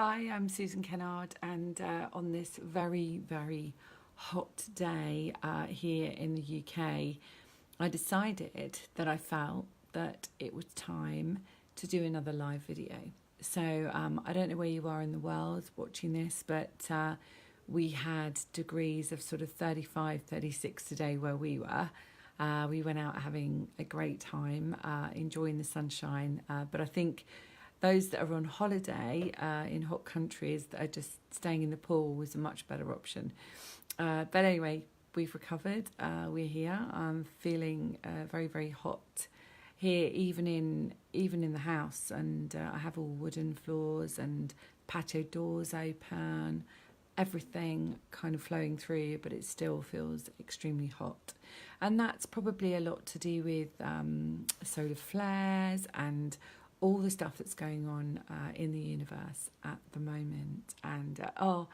Hi, I'm Susan Kennard, and on this very, very hot day here in the UK, I decided that I felt that it was time to do another live video. So I don't know where you are in the world watching this, but we had degrees of sort of 35, 36 today where we were. We went out having a great time, enjoying the sunshine, but I think those that are on holiday in hot countries that are just staying in the pool was a much better option. But anyway, we've recovered. We're here. I'm feeling very, very hot here, even in the house. And I have all wooden floors and patio doors open, everything kind of flowing through, but it still feels extremely hot. And that's probably a lot to do with solar flares and all the stuff that's going on in the universe at the moment. And oh,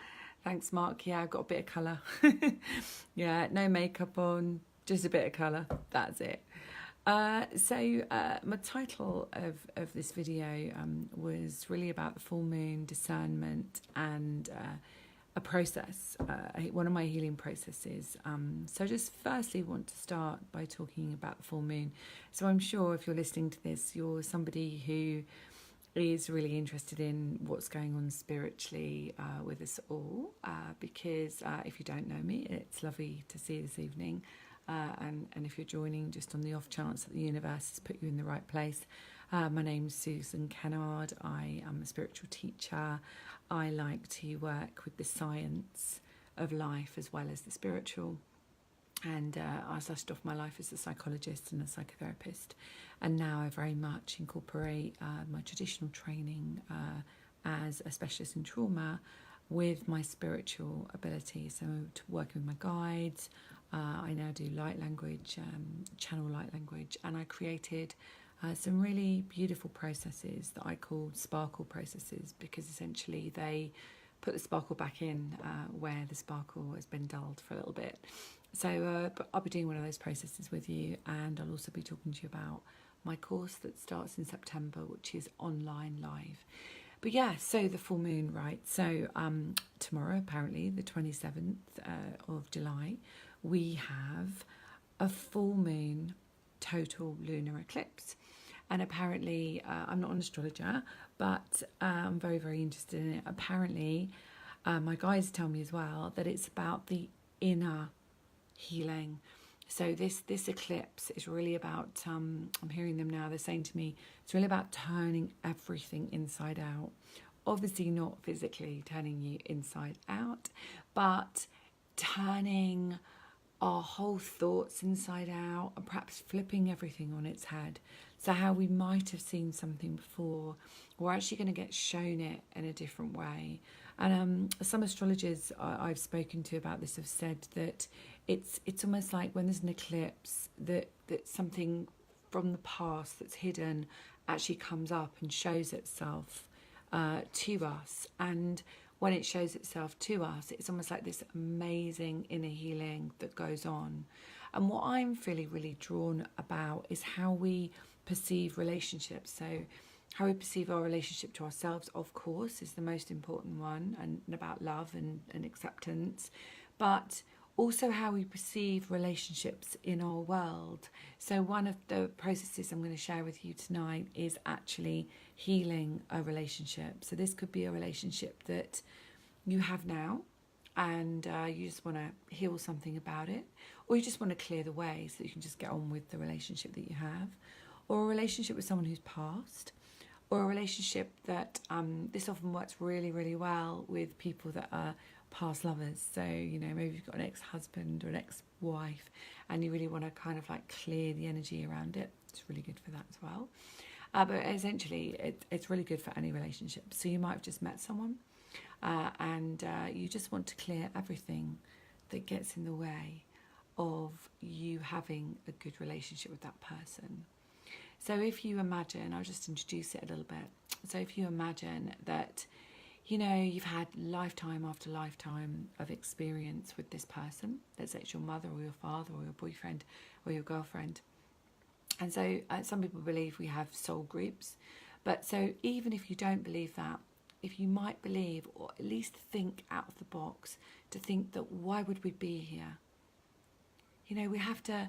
thanks Mark, yeah, I've got a bit of colour. Yeah, no makeup on, just a bit of colour, that's it. So my title of this video was really about the full moon, discernment, and a process, one of my healing processes. So just firstly want to start by talking about the full moon. So I'm sure if you're listening to this, you're somebody who is really interested in what's going on spiritually with us all, because if you don't know me, it's lovely to see you this evening. And if you're joining just on the off chance that the universe has put you in the right place, my name's Susan Kennard. I am a spiritual teacher. I like to work with the science of life as well as the spiritual. And I started off my life as a psychologist and a psychotherapist. And now I very much incorporate my traditional training as a specialist in trauma with my spiritual ability. So to working with my guides, I now do light language, channel light language, and I created some really beautiful processes that I call sparkle processes, because essentially they put the sparkle back in where the sparkle has been dulled for a little bit. So but I'll be doing one of those processes with you, and I'll also be talking to you about my course that starts in September, which is online live. But yeah, so the full moon, right? So tomorrow, apparently, the 27th of July, we have a full moon total lunar eclipse. And apparently, I'm not an astrologer, but I'm very, very interested in it. Apparently, my guides tell me as well that it's about the inner healing. So this eclipse is really about, I'm hearing them now, they're saying to me, it's really about turning everything inside out. Obviously not physically turning you inside out, but turning our whole thoughts inside out and perhaps flipping everything on its head. So how we might have seen something before, we're actually going to get shown it in a different way. And some astrologers I've spoken to about this have said that it's almost like when there's an eclipse that something from the past that's hidden actually comes up and shows itself to us. And when it shows itself to us, it's almost like this amazing inner healing that goes on. And what I'm feeling really drawn about is how we perceive relationships. So how we perceive our relationship to ourselves, of course, is the most important one, and about love and acceptance, but also how we perceive relationships in our world. So one of the processes I'm going to share with you tonight is actually healing a relationship. So this could be a relationship that you have now, and you just want to heal something about it, or you just want to clear the way so that you can just get on with the relationship that you have, or a relationship with someone who's passed, or a relationship that this often works really, really well with people that are past lovers. So, you know, maybe you've got an ex-husband or an ex-wife and you really want to kind of like clear the energy around it. It's really good for that as well. But essentially, it's really good for any relationship. So you might have just met someone and you just want to clear everything that gets in the way of you having a good relationship with that person. So if you imagine, I'll just introduce it a little bit. So if you imagine that, you know, you've had lifetime after lifetime of experience with this person. Let's say it's your mother or your father or your boyfriend or your girlfriend. And so some people believe we have soul groups. But so even if you don't believe that, if you might believe, or at least think out of the box, to think that why would we be here? You know, we have to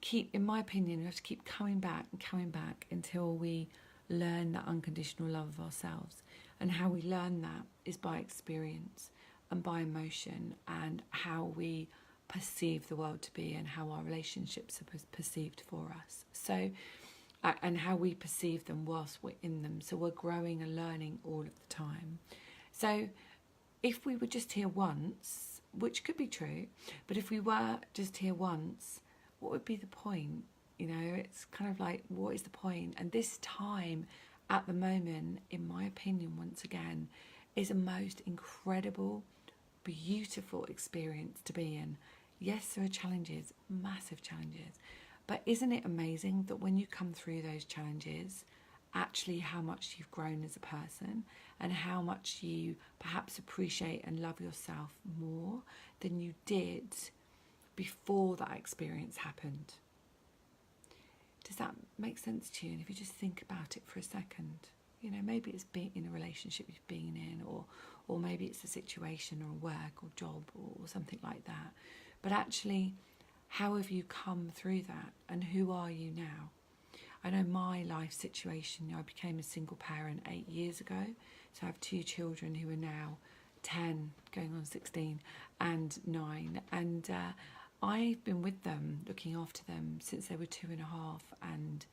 keep, in my opinion, we have to keep coming back until we learn that unconditional love of ourselves. And how we learn that is by experience and by emotion, and how we perceive the world to be, and how our relationships are perceived for us. So, and how we perceive them whilst we're in them. So we're growing and learning all of the time. So if we were just here once, which could be true, but if we were just here once, what would be the point? You know, it's kind of like, what is the point? And this time at the moment, in my opinion, once again, is a most incredible, beautiful experience to be in. Yes, there are challenges, massive challenges, but isn't it amazing that when you come through those challenges, actually how much you've grown as a person, and how much you perhaps appreciate and love yourself more than you did before that experience happened? Does that make sense to you? And if you just think about it for a second, you know, maybe it's being in a relationship you've been in, or maybe it's a situation or work or job or something like that. But actually, how have you come through that, and who are you now? I know my life situation, I became a single parent 8 years ago. So I have 2 children who are now 10, going on 16, and 9. And I've been with them, looking after them, since they were 2.5 and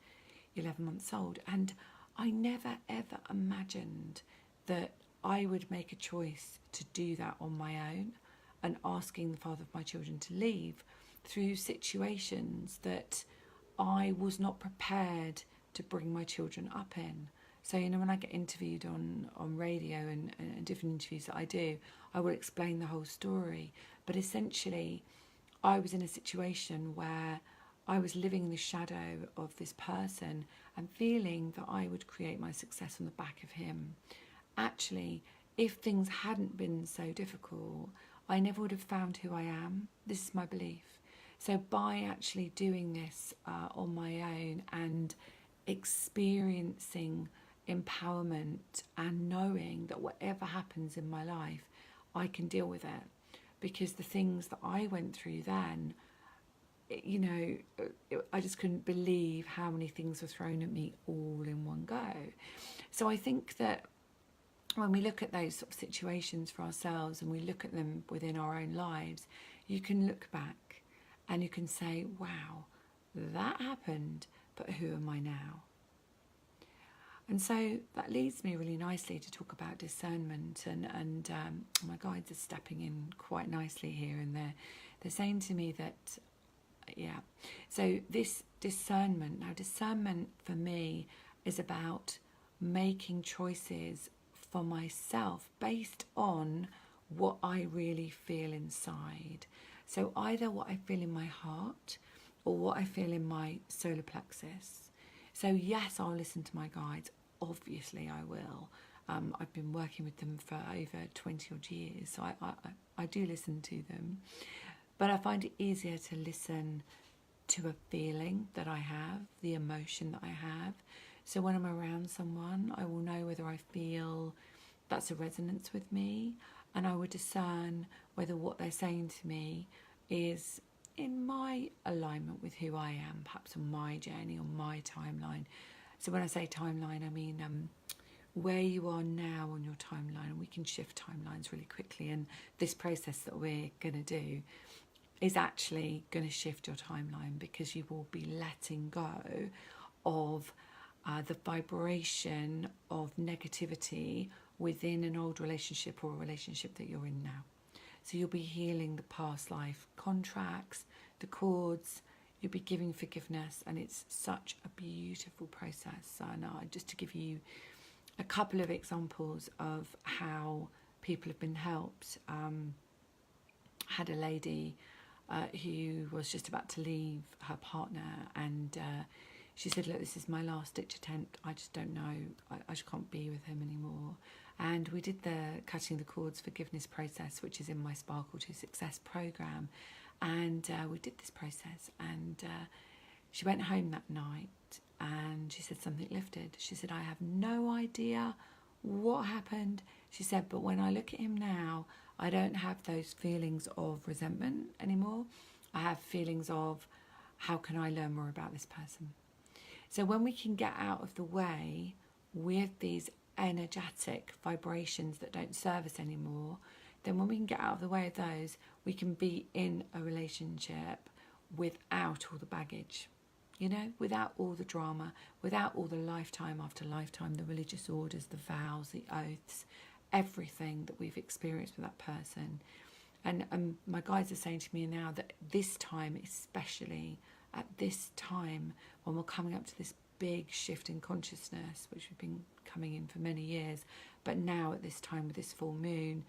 11 months old. And I never, ever imagined that I would make a choice to do that on my own, and asking the father of my children to leave through situations that I was not prepared to bring my children up in. So, you know, when I get interviewed on radio and different interviews that I do, I will explain the whole story. But essentially, I was in a situation where I was living in the shadow of this person and feeling that I would create my success on the back of him. Actually, if things hadn't been so difficult, I never would have found who I am. This is my belief. So by actually doing this on my own and experiencing empowerment and knowing that whatever happens in my life, I can deal with it. Because the things that I went through then, you know, I just couldn't believe how many things were thrown at me all in one go. So I think that when we look at those sort of situations for ourselves and we look at them within our own lives, you can look back and you can say, wow, that happened, but who am I now? And so that leads me really nicely to talk about discernment, and my guides are stepping in quite nicely here, and they're saying to me that, yeah, so this discernment, now discernment for me is about making choices for myself based on what I really feel inside. So either what I feel in my heart or what I feel in my solar plexus. So yes, I'll listen to my guides. Obviously I will. I've been working with them for over 20 odd years, so I do listen to them. But I find it easier to listen to a feeling that I have, the emotion that I have. So when I'm around someone, I will know whether I feel that's a resonance with me, and I would discern whether what they're saying to me is in my alignment with who I am, perhaps on my journey, on my timeline. So when I say timeline, I mean where you are now on your timeline, and we can shift timelines really quickly, and this process that we're going to do is actually going to shift your timeline, because you will be letting go of the vibration of negativity within an old relationship or a relationship that you're in now. So you'll be healing the past life contracts, the cords, you'll be giving forgiveness, and it's such a beautiful process. And just to give you a couple of examples of how people have been helped, had a lady who was just about to leave her partner, and she said, look, this is my last ditch attempt. I just don't know. I just can't be with him anymore. And we did the Cutting the Cords forgiveness process, which is in my Sparkle to Success program. And we did this process, and she went home that night and she said something lifted. She said, I have no idea What happened? She said, but when I look at him now, I don't have those feelings of resentment anymore. I have feelings of, how can I learn more about this person? So when we can get out of the way with these energetic vibrations that don't serve us anymore, then when we can get out of the way of those, we can be in a relationship without all the baggage, you know, without all the drama, without all the lifetime after lifetime, the religious orders, the vows, the oaths, everything that we've experienced with that person. And my guides are saying to me now that this time, especially at this time when we're coming up to this big shift in consciousness, which we've been coming in for many years, but now at this time with this full moon,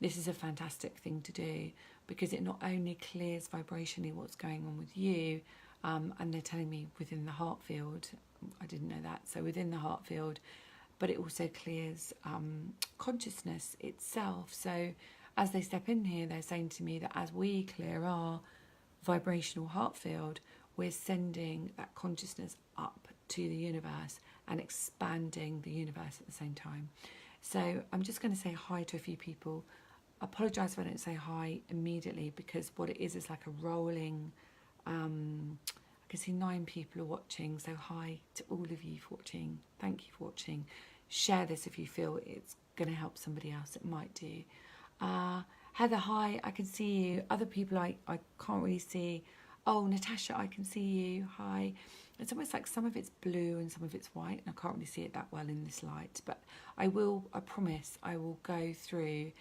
this is a fantastic thing to do, because it not only clears vibrationally what's going on with you, and they're telling me within the heart field, I didn't know that, so within the heart field, but it also clears consciousness itself. So as they step in here, they're saying to me that as we clear our vibrational heart field, we're sending that consciousness up to the universe and expanding the universe at the same time. So I'm just going to say hi to a few people. Apologise if I don't say hi immediately, because what it is like a rolling, I can see 9 people are watching, so hi to all of you for watching. Thank you for watching. Share this if you feel it's going to help somebody else. It might do. Heather, hi, I can see you. Other people I can't really see. Oh, Natasha, I can see you. Hi. It's almost like some of it's blue and some of it's white, and I can't really see it that well in this light, but I promise I will go through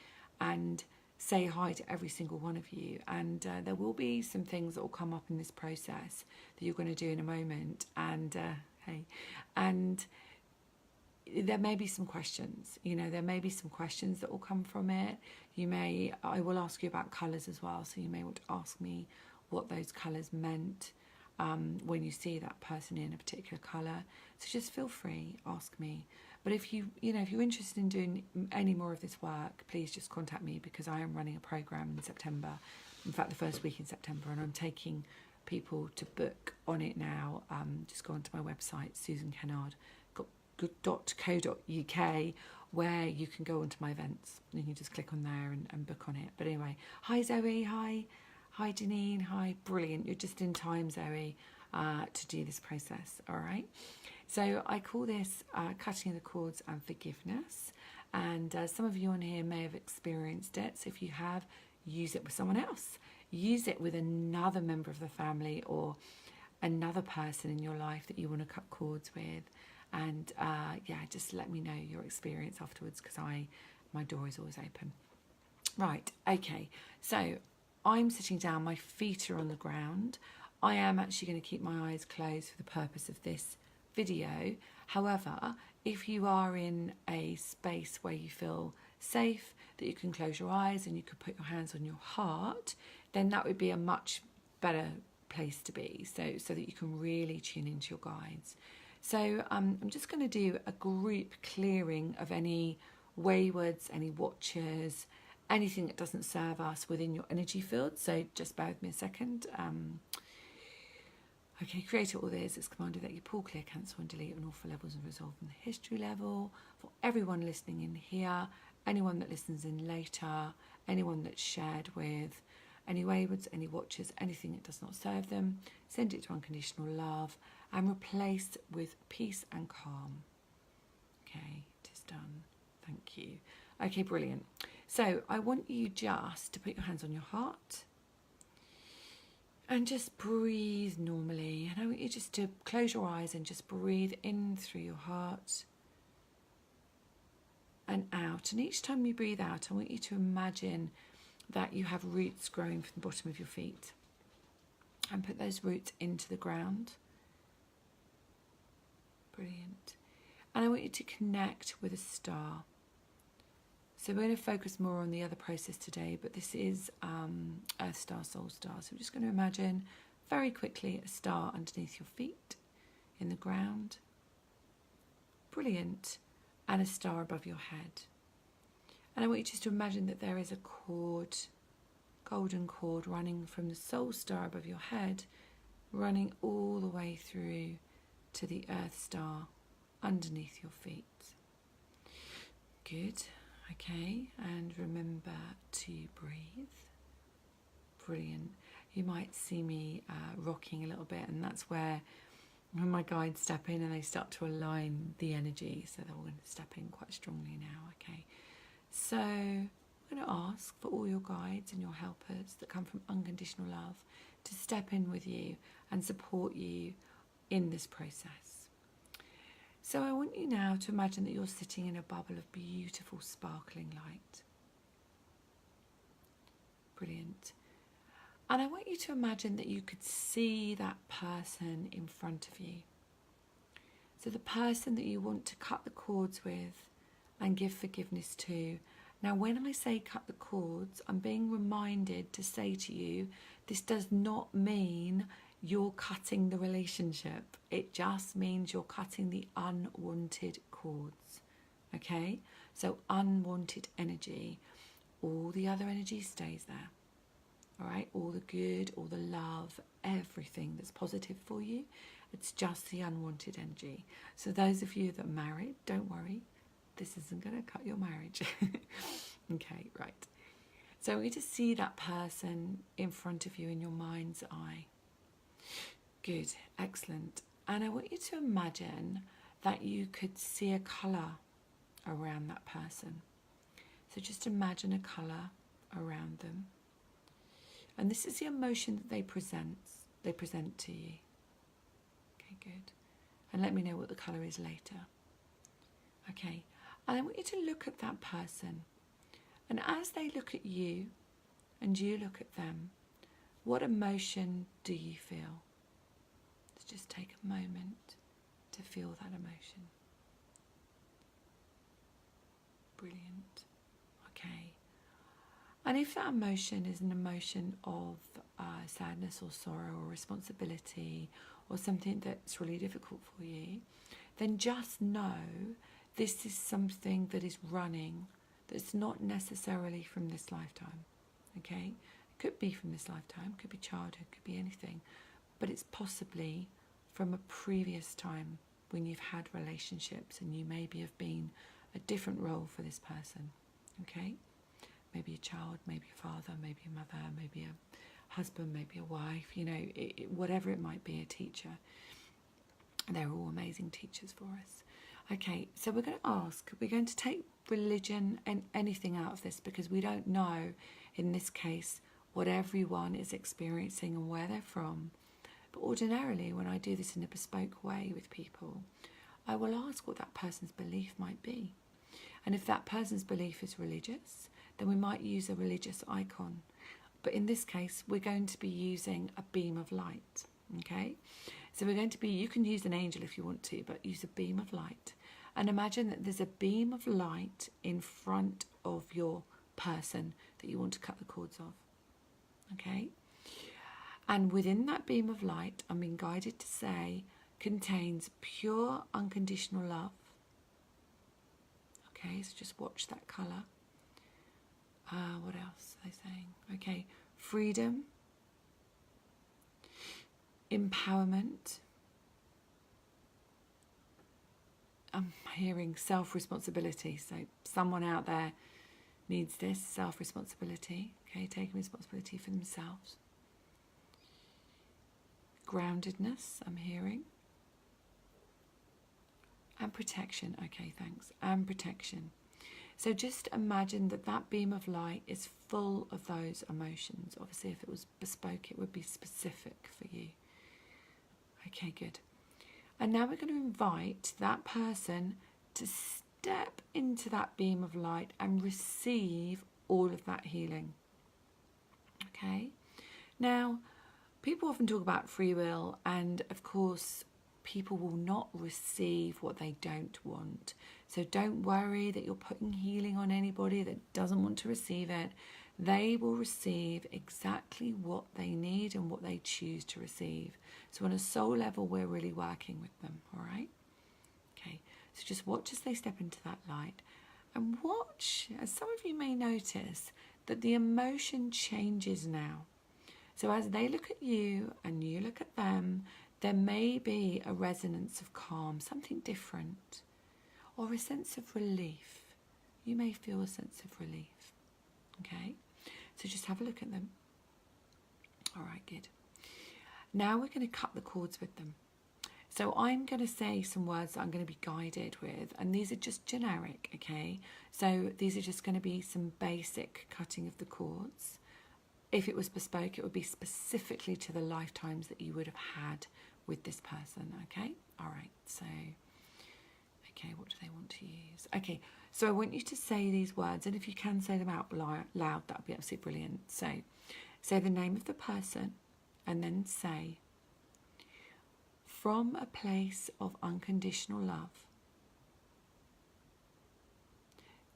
and say hi to every single one of you, and there will be some things that will come up in this process that you're going to do in a moment, and hey, and there may be some questions, you know, there may be some questions that will come from it. I will ask you about colours as well, so you may want to ask me what those colours meant when you see that person in a particular colour. So just feel free, ask me. But if you're interested in doing any more of this work, please just contact me, because I am running a programme in September, in fact the first week in September, and I'm taking people to book on it now. Just go onto my website, susankennard.co.uk, where you can go onto my events and you can just click on there and book on it. But anyway, hi Zoe, hi Janine, hi, brilliant, you're just in time, Zoe, to do this process. All right, so I call this cutting the cords and forgiveness, and some of you on here may have experienced it. So if you have, use it with someone else, use it with another member of the family or another person in your life that you want to cut cords with. And just let me know your experience afterwards, because my door is always open. Right, okay, so I'm sitting down, my feet are on the ground. I am actually going to keep my eyes closed for the purpose of this video. However, if you are in a space where you feel safe, that you can close your eyes and you could put your hands on your heart, then that would be a much better place to be, so that you can really tune into your guides. So I'm just going to do a group clearing of any waywards, any watchers, anything that doesn't serve us within your energy field. So just bear with me a second. Okay, creator, all this is commanded that you pull, clear, cancel and delete on all 4 levels and resolve on the history level. For everyone listening in here, anyone that listens in later, anyone that's shared with, any waywards, any watchers, anything that does not serve them, send it to unconditional love and replace with peace and calm. Okay, it is done. Thank you. Okay, brilliant. So I want you just to put your hands on your heart and just breathe normally. And I want you just to close your eyes and just breathe in through your heart and out. And each time you breathe out, I want you to imagine that you have roots growing from the bottom of your feet, and put those roots into the ground. Brilliant. And I want you to connect with a star. So we're going to focus more on the other process today, but this is Earth Star, Soul Star. So we're just going to imagine very quickly a star underneath your feet in the ground. Brilliant. And a star above your head. And I want you just to imagine that there is a cord, golden cord, running from the soul star above your head, running all the way through to the Earth Star underneath your feet. Good. Okay, and remember to breathe. Brilliant. You might see me rocking a little bit, and that's where when my guides step in and they start to align the energy, so they're all going to step in quite strongly now. Okay, so I'm going to ask for all your guides and your helpers that come from unconditional love to step in with you and support you in this process. So I want you now to imagine that you're sitting in a bubble of beautiful sparkling light. Brilliant. And I want you to imagine that you could see that person in front of you. So the person that you want to cut the cords with and give forgiveness to. Now, when I say cut the cords, I'm being reminded to say to you, this does not mean you're cutting the relationship. It just means you're cutting the unwanted cords. Okay? So unwanted energy. All the other energy stays there. All right? All the good, all the love, everything that's positive for you. It's just the unwanted energy. So those of you that are married, don't worry. This isn't going to cut your marriage. Okay, right. So I want you to see that person in front of you in your mind's eye. Good, excellent. And I want you to imagine that you could see a colour around that person. So just imagine a colour around them. And this is the emotion that they present to you. Okay, good. And let me know what the colour is later. Okay, and I want you to look at that person. And as they look at you and you look at them, what emotion do you feel? Let's just take a moment to feel that emotion. Brilliant. Okay. And if that emotion is an emotion of sadness or sorrow or responsibility or something that's really difficult for you, then just know this is something that is running, that's not necessarily from this lifetime. Okay? It could be from this lifetime, could be childhood, could be anything, but it's possibly from a previous time when you've had relationships and you maybe have been a different role for this person. Okay? Maybe a child, maybe a father, maybe a mother, maybe a husband, maybe a wife, you know, whatever it might be, a teacher. They're all amazing teachers for us. Okay, so we're going to take religion and anything out of this because we don't know, in this case, what everyone is experiencing and where they're from. But ordinarily, when I do this in a bespoke way with people, I will ask what that person's belief might be. And if that person's belief is religious, then we might use a religious icon. But in this case, we're going to be using a beam of light, okay? So you can use an angel if you want to, but use a beam of light. And imagine that there's a beam of light in front of your person that you want to cut the cords of, okay? And within that beam of light, I'm being guided to say, contains pure unconditional love. Okay, so just watch that colour. What else are they saying? Okay, freedom, empowerment. I'm hearing self-responsibility. So someone out there needs this, self-responsibility. Okay, taking responsibility for themselves. Groundedness, I'm hearing. And protection. Okay, thanks. And protection. So just imagine that that beam of light is full of those emotions. Obviously, if it was bespoke, it would be specific for you. Okay, good. And now we're going to invite that person to step into that beam of light and receive all of that healing. Okay? Now, people often talk about free will, and of course, people will not receive what they don't want. So don't worry that you're putting healing on anybody that doesn't want to receive it. They will receive exactly what they need and what they choose to receive. So on a soul level, we're really working with them, all right? Okay, so just watch as they step into that light. And watch, as some of you may notice, that the emotion changes now. So as they look at you and you look at them, there may be a resonance of calm, something different, or a sense of relief. you may feel a sense of relief. Okay, so just have a look at them. All right, good. Now we're going to cut the cords with them. So I'm going to say some words that I'm going to be guided with, and these are just generic, okay? So these are just going to be some basic cutting of the cords. If it was bespoke, it would be specifically to the lifetimes that you would have had with this person, okay? All right, so, okay, what do they want to use? Okay, so I want you to say these words, and if you can say them out loud, that would be absolutely brilliant. So, say the name of the person, and then say, from a place of unconditional love,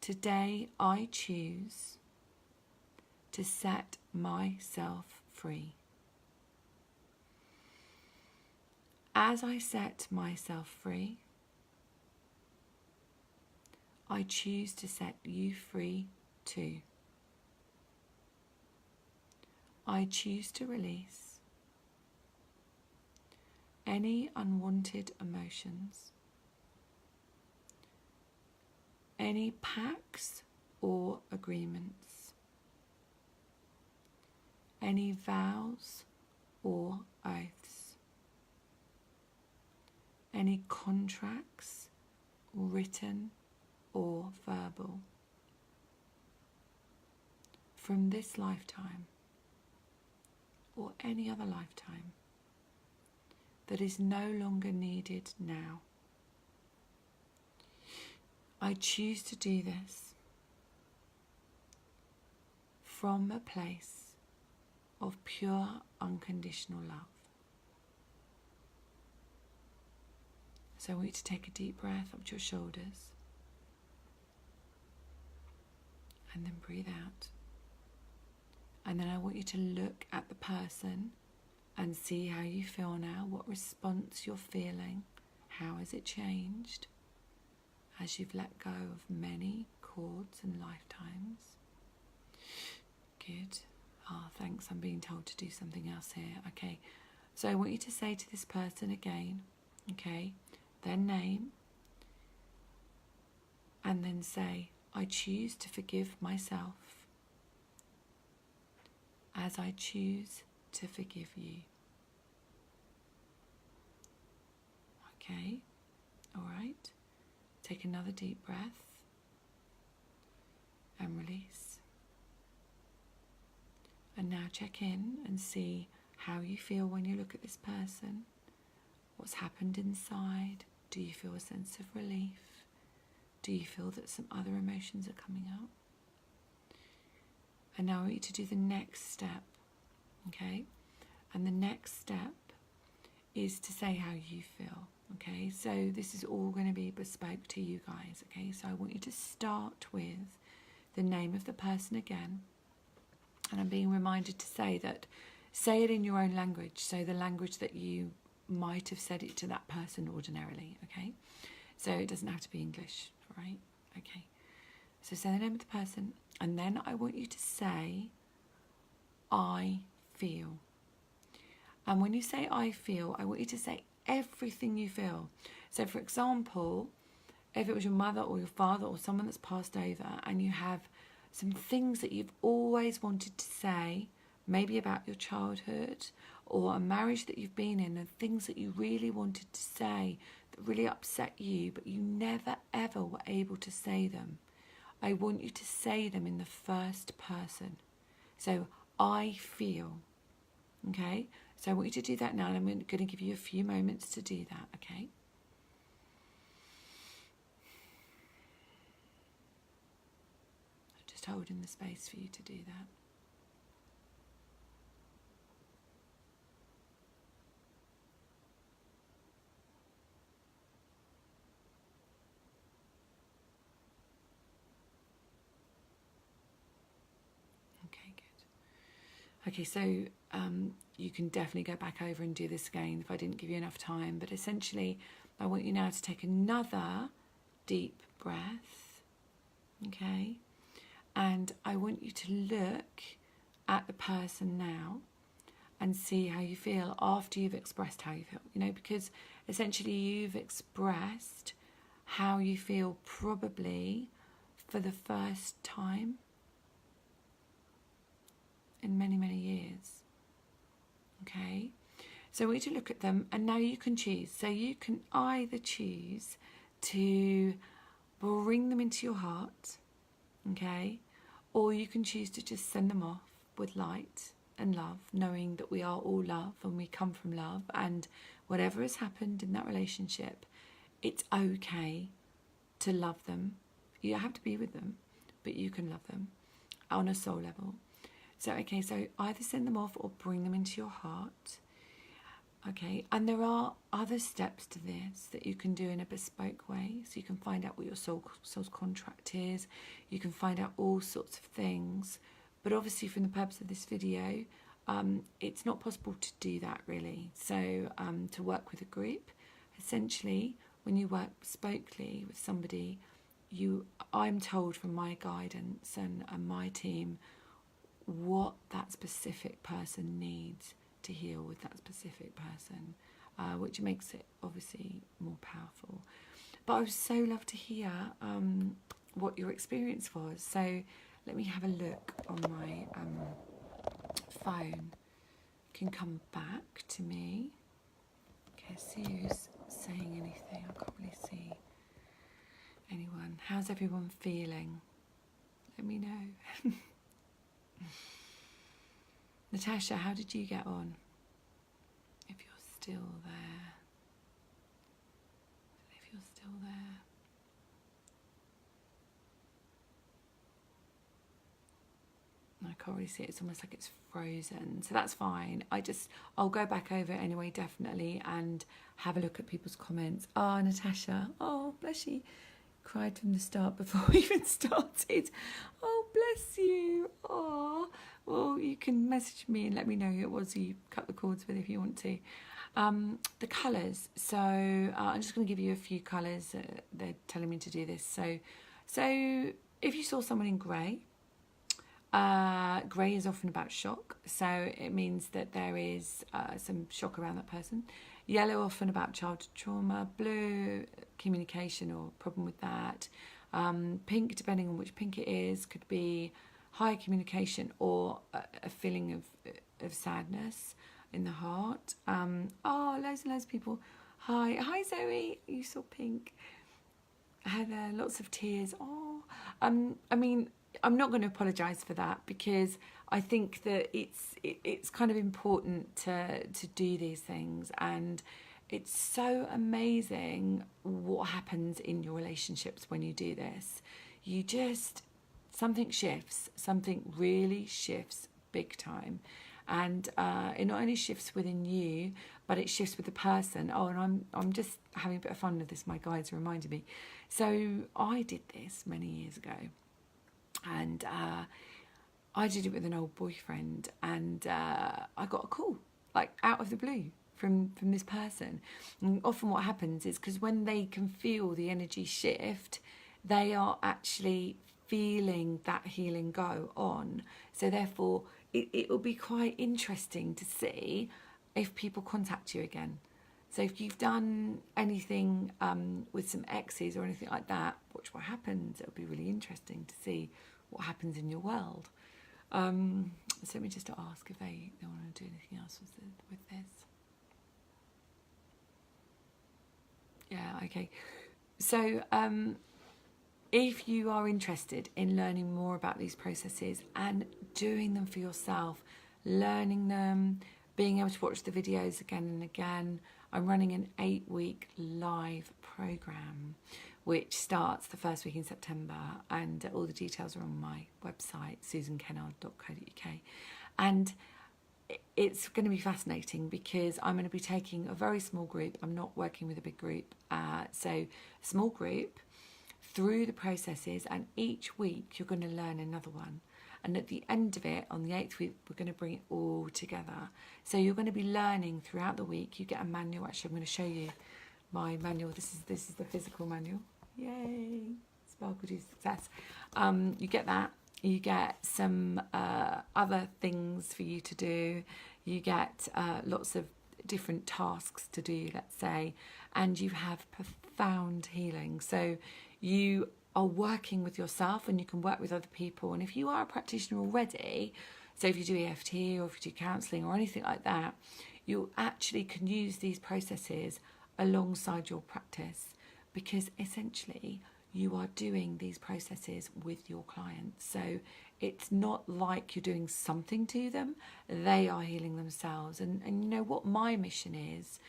today I choose to set myself free. As I set myself free, I choose to set you free too. I choose to release any unwanted emotions, any pacts or agreements, any vows or oaths, any contracts, written or verbal, from this lifetime or any other lifetime that is no longer needed now. I choose to do this from a place of pure unconditional love. So I want you to take a deep breath up to your shoulders and then breathe out. And then I want you to look at the person and see how you feel now, what response you're feeling, how has it changed as you've let go of many cords and lifetimes. Good. Oh, thanks, I'm being told to do something else here. Okay, so I want you to say to this person again, okay, their name, and then say, I choose to forgive myself as I choose to forgive you. Okay, all right. Take another deep breath and release. And now check in and see how you feel when you look at this person. What's happened inside? Do you feel a sense of relief? Do you feel that some other emotions are coming up? And now I want you to do the next step, okay? And the next step is to say how you feel, okay? So this is all going to be bespoke to you guys, okay? So I want you to start with the name of the person again. And I'm being reminded to say it in your own language, so the language that you might have said it to that person ordinarily, okay? So it doesn't have to be English, right? Okay. So say the name of the person, and then I want you to say, I feel. And when you say I feel, I want you to say everything you feel. So for example, if it was your mother or your father or someone that's passed over and you have some things that you've always wanted to say, maybe about your childhood or a marriage that you've been in, and things that you really wanted to say that really upset you, but you never ever were able to say them. I want you to say them in the first person. So I feel, okay? So I want you to do that now, and I'm going to give you a few moments to do that, okay? Just holding the space for you to do that. Okay, good. Okay, so you can definitely go back over and do this again if I didn't give you enough time, but essentially I want you now to take another deep breath, okay? And I want you to look at the person now and see how you feel after you've expressed how you feel, you know, because essentially you've expressed how you feel probably for the first time in many, many years. Okay, so we need to look at them, and now you can choose. So you can either choose to bring them into your heart, okay, or you can choose to just send them off with light and love, knowing that we are all love and we come from love, and whatever has happened in that relationship, it's okay to love them. You don't have to be with them, but you can love them on a soul level. So, okay, so either send them off or bring them into your heart. Okay, and there are other steps to this that you can do in a bespoke way. So you can find out what your soul's contract is. You can find out all sorts of things. But obviously, from the purpose of this video, it's not possible to do that really. So to work with a group, essentially, when you work bespokely with somebody, I'm told from my guidance and my team what that specific person needs to heal with that specific person, which makes it obviously more powerful. But I would so love to hear what your experience was. So let me have a look on my phone. You can come back to me. Okay, see who's saying anything. I can't really see anyone. How's everyone feeling? Let me know. Natasha, how did you get on? If you're still there. If you're still there. I can't really see it. It's almost like it's frozen. So that's fine. I'll go back over it anyway, definitely, and have a look at people's comments. Oh, Natasha. Oh, bless you. Cried from the start before we even started. Oh, bless you. Oh, well, you can message me and let me know who it was you cut the cords with if you want to. The colours. So I'm just going to give you a few colours. They're telling me to do this. So if you saw someone in grey, grey is often about shock. So it means that there is some shock around that person. Yellow, often about childhood trauma. Blue, communication or problem with that. Pink, depending on which pink it is, could be high communication or a feeling of sadness in the heart. Oh, loads and loads of people. Hi Zoe, you saw pink. Heather, lots of tears. Oh, I mean, I'm not going to apologise for that, because I think that it's kind of important to do these things, and it's so amazing what happens in your relationships when you do this. Something shifts, something really shifts big time. And it not only shifts within you, but it shifts with the person. Oh, and I'm just having a bit of fun with this. My guides reminded me. So I did this many years ago. And I did it with an old boyfriend. And I got a call, like out of the blue, from this person. And often what happens is, because when they can feel the energy shift, they are actually feeling that healing go on. So therefore, it will be quite interesting to see if people contact you again. So if you've done anything with some exes or anything like that, watch what happens. It'll be really interesting to see what happens in your world. So let me just ask if they want to do anything else with this. Yeah, okay. So if you are interested in learning more about these processes and doing them for yourself, learning them, being able to watch the videos again and again, I'm running an 8-week live program which starts the first week in September, and all the details are on my website, susankennard.co.uk. And it's going to be fascinating, because I'm going to be taking a very small group. I'm not working with a big group. So small group through the processes, and each week you're going to learn another one. And at the end of it, on the 8th week, we're going to bring it all together. So you're going to be learning throughout the week. You get a manual. Actually, I'm going to show you my manual. This is the physical manual. Yay! Sparkle to success. You get that. You get some other things for you to do. You get lots of different tasks to do, let's say, and you have profound healing. So you are working with yourself, and you can work with other people. And if you are a practitioner already, so if you do EFT or if you do counselling or anything like that, you actually can use these processes alongside your practice, because essentially you are doing these processes with your clients. So it's not like you're doing something to them, they are healing themselves. And you know what my mission is,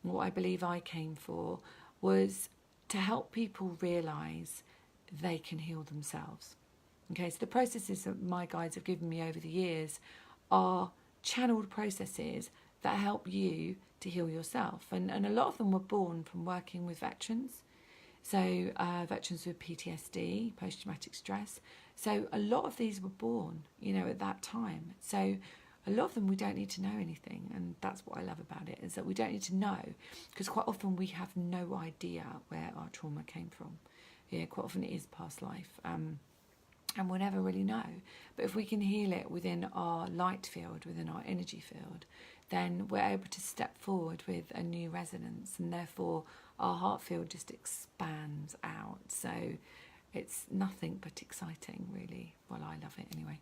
what I believe I came for, was to help people realise they can heal themselves. Okay, so the processes that my guides have given me over the years are channeled processes that help you to heal yourself. And a lot of them were born from working with veterans. So veterans with PTSD, post-traumatic stress. So a lot of these were born, you know, at that time. So a lot of them we don't need to know anything. And that's what I love about it, is that we don't need to know, because quite often we have no idea where our trauma came from. Yeah, quite often it is past life. And we'll never really know. But if we can heal it within our light field, within our energy field, then we're able to step forward with a new resonance, and therefore our heart field just expands out. So it's nothing but exciting, really. Well, I love it anyway.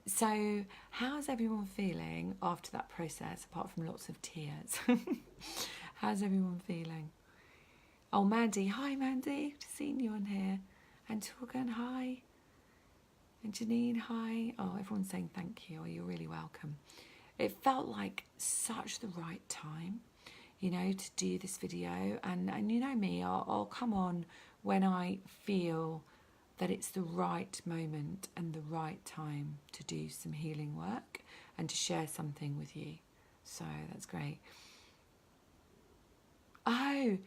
So how's everyone feeling after that process, apart from lots of tears? How's everyone feeling? Oh, Mandy. Hi, Mandy. I've seen you on here. And Torgan, hi. And Janine, hi. Oh, everyone's saying thank you. Oh, you're really welcome. It felt like such the right time, you know, to do this video. And you know me, I'll come on when I feel that it's the right moment and the right time to do some healing work and to share something with you. So that's great. Oh,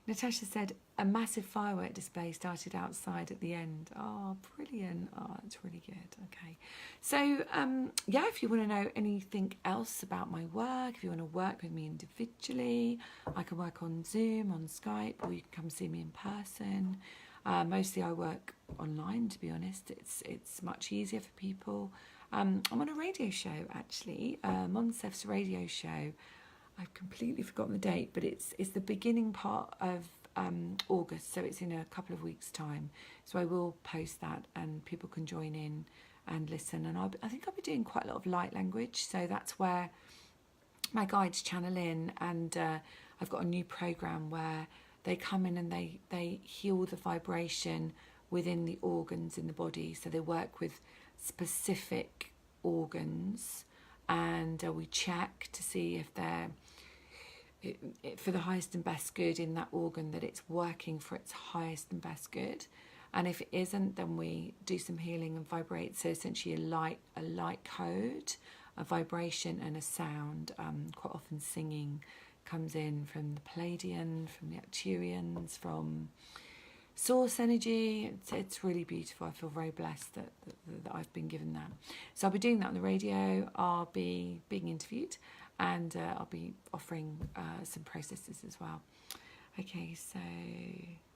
Natasha said a massive firework display started outside at the end. Oh, brilliant. Oh, that's really good. Okay. So, yeah, if you want to know anything else about my work, if you want to work with me individually, I can work on Zoom, on Skype, or you can come see me in person. Mostly I work online, to be honest. It's much easier for people. I'm on a radio show, actually, Monsef's radio show. I've completely forgotten the date, but it's the beginning part of August, so it's in a couple of weeks' time. So I will post that, and people can join in and listen. And I think I'll be doing quite a lot of light language, so that's where my guides channel in. And I've got a new program where they come in and they heal the vibration within the organs in the body. So they work with specific organs, and we check to see if they're for the highest and best good in that organ, that it's working for its highest and best good. And if it isn't, then we do some healing and vibrate. So essentially a light code, a vibration and a sound. Quite often singing comes in from the Palladian, from the Acturians, from source energy. It's really beautiful. I feel very blessed that I've been given that. So I'll be doing that on the radio. I'll be being interviewed, and I'll be offering some processes as well. Okay, so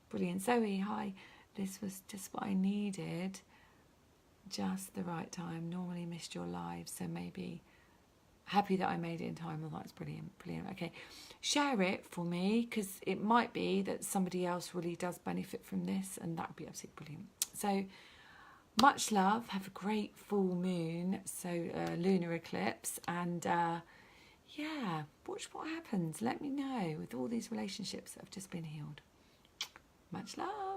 brilliant. Zoe, hi. This was just what I needed. Just the right time. Normally missed your live, so maybe happy that I made it in time. Well, that's brilliant, brilliant. Okay, share it for me, because it might be that somebody else really does benefit from this, and that would be absolutely brilliant. So much love. Have a great full moon, so lunar eclipse, and yeah, watch what happens. Let me know with all these relationships that have just been healed. Much love.